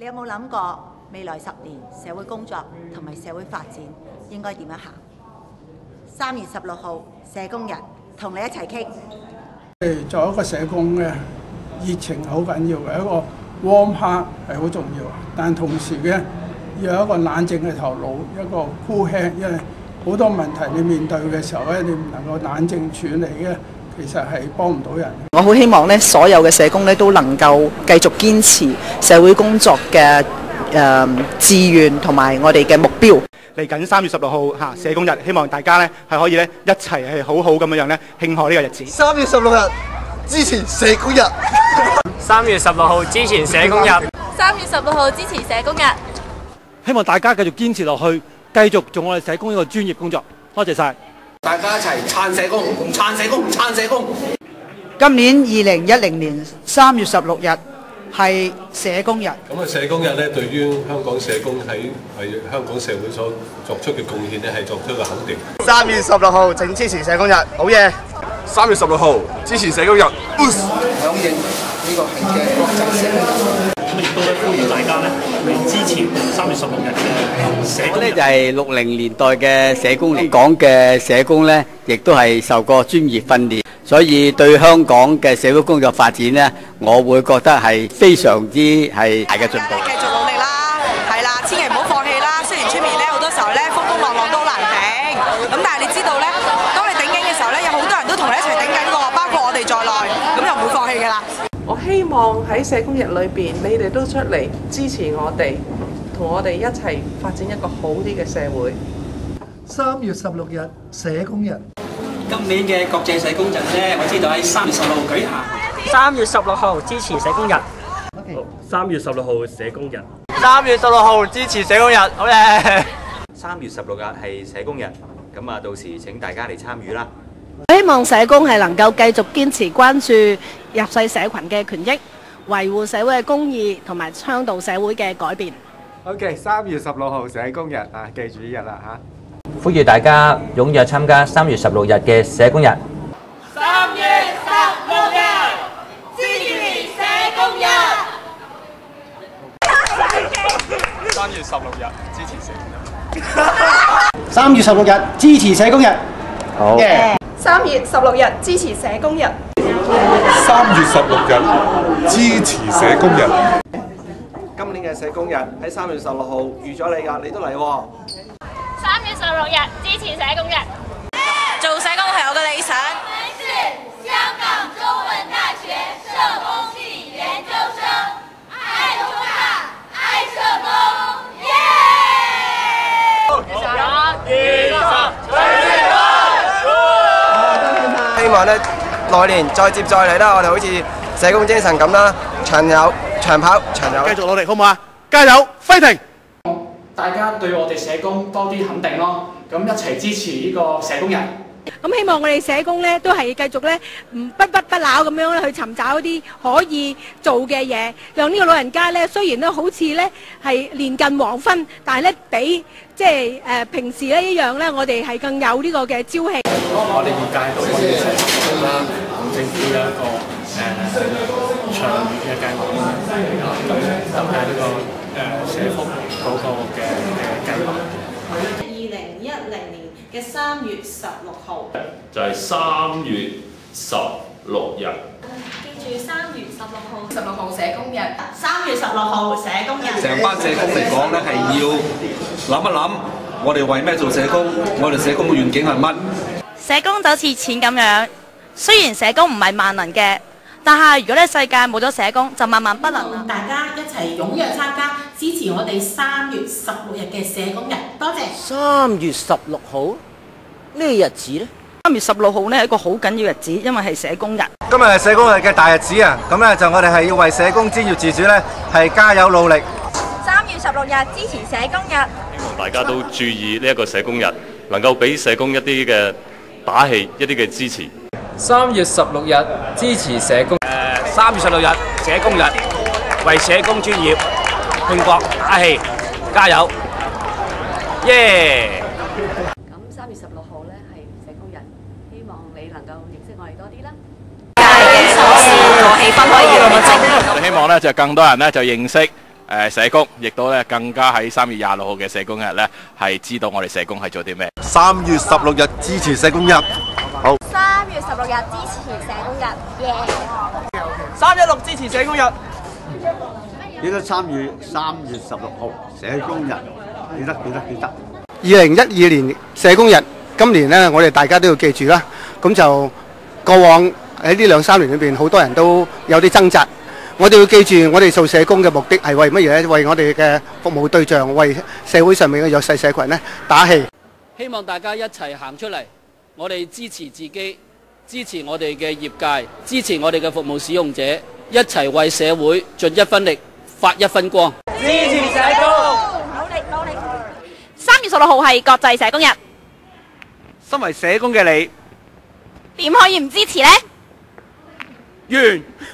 你有冇諗過未來10年社會工作同埋社會發展應該點樣行？3月16號社工日，同你一齊傾。作為一個社工嘅熱情好緊要嘅，一個 warm heart 係好重要，但同時嘅要有一個冷靜嘅頭腦，一個 cool head，因為好多問題你面對嘅時候咧，你唔能夠冷靜處理嘅，其實係幫唔到人。我好希望咧，所有嘅社工咧都能夠繼續堅持社會工作嘅志願同埋我哋嘅目標。嚟緊3月16號社工日，希望大家咧係可以咧一齊係好好咁樣咧慶賀呢個日子。3月16日支持社工日。3月16號支持社工日。3月16號支持社工日。希望大家繼續堅持落去，繼續做我哋社工呢個專業工作。多謝晒。大家一齊撐社工，撐社工，撐社工。今年2010年3月16日係社工日。咁啊，社工日咧，對於香港社工喺為香港社會所作出嘅貢獻咧，係作出一個肯定。3月16號請支持社工日，好嘢！3月16號支持社工日，響應呢個係嘅國際社工日。咁亦都呼籲大家咧嚟支持3月16日嘅社工日。我咧就係60年代嘅社工嚟講嘅社工咧，亦都係受過專業訓練。所以對香港嘅社會工作發展呢，我會覺得係非常之係大嘅進步。繼續努力啦，係啦，千祈唔好放棄啦。雖然出面咧好多時候咧風風浪浪都好難頂，咁但係你知道咧，當你頂緊嘅時候咧，有好多人都同你一齊頂緊㗎，包括我哋在內，咁就唔會放棄㗎啦。我希望喺社工日裏邊，你哋都出嚟支持我哋，同我哋一齊發展一個好啲嘅社會。3月16日社工日。今年嘅國際社工日咧，我知道喺3月16號舉行。3月16號支持社工日。3月16號社工日。3月16號支持社工日，好嘢！3月16日係社工日，咁啊到時請大家嚟參與啦。我希望社工係能夠繼續堅持關注弱勢社群嘅權益，維護社會嘅公義同埋倡導社會嘅改變。3月16號社工日啊，記住呢日啦嚇！呼籲大家踴躍參加3月16日嘅社工日。3月16日支持社工日。3月16日支持社工日。3月16日支持社工日。好。3月16日支持社工日。3月16日支持社工日。今年嘅社工日喺3月16號預咗你㗎，你都嚟喎。3月16日支持社工日。做社工係我嘅理想。香港中文大學社工系研究生，愛中大，愛社工，希望咧來年再接再厲啦，我哋好似社工精神咁啦，長跑長有。繼續努力，好唔好啊？加油 ，fighting！大家對我哋社工多啲肯定咯，咁一齊支持呢個社工日。咁希望我哋社工咧都係繼續咧不屈不撓咁樣咧去尋找一啲可以做嘅嘢，讓呢個老人家咧雖然咧好似咧係年近黃昏，但係咧比即係平時咧一樣咧，我哋係更有呢個嘅朝氣。我哋業界都可以一齊合作啦，同政府有一個長遠嘅計劃啦，咁就係呢個社福嗰個嘅計劃。2010年嘅3月16號，就係3月16日。記住3月16號社工日，3月16號社工日。成班社工嚟講咧，係要諗一諗，我哋為咩做社工？我哋社工嘅願景係乜？社工就好似錢咁樣，雖然社工唔係萬能嘅，但係如果呢世界冇咗社工，就萬萬不能啦。大家一齊踴躍參加，支持我哋3月16日嘅社工日，多謝。3月16號咩日子呢？3月16號呢係一個好緊要日子，因為係社工日。今日係社工日嘅大日子啊！咁咧就我哋係要為社工專業自主咧係加油努力。3月16日支持社工日。希望大家都注意呢一個社工日，能夠俾社工一啲嘅打氣，一啲嘅支持。3月16日支持社工。3月16日社工日，為社工專業拼搏打氣，加油！耶！咁3月16號咧係社工日，希望你能夠認識我哋多啲啦。個氣氛可以越來越正。我哋希望咧就更多人咧就認識社工，亦都咧更加喺3月26號嘅社工日咧係知道我哋社工係做啲咩。3月16日支持社工日，好。3月16日支持社工日，耶！316支持社工日。記得參與3月16號社工日，記得。2012年社工日，今年呢，我哋大家都要記住啦。咁就過往喺呢2-3年裏邊，好多人都有啲掙扎。我哋要記住，我哋做社工嘅目的係為乜嘢咧？為我哋嘅服務對象，為社會上面嘅弱勢社群呢打氣。希望大家一齊行出嚟，我哋支持自己，支持我哋嘅業界，支持我哋嘅服務使用者，一齊為社會盡一分力，發一分光。支持社工，努力。3月16號係國際社工日，身為社工嘅你，點可以唔支持呢？完。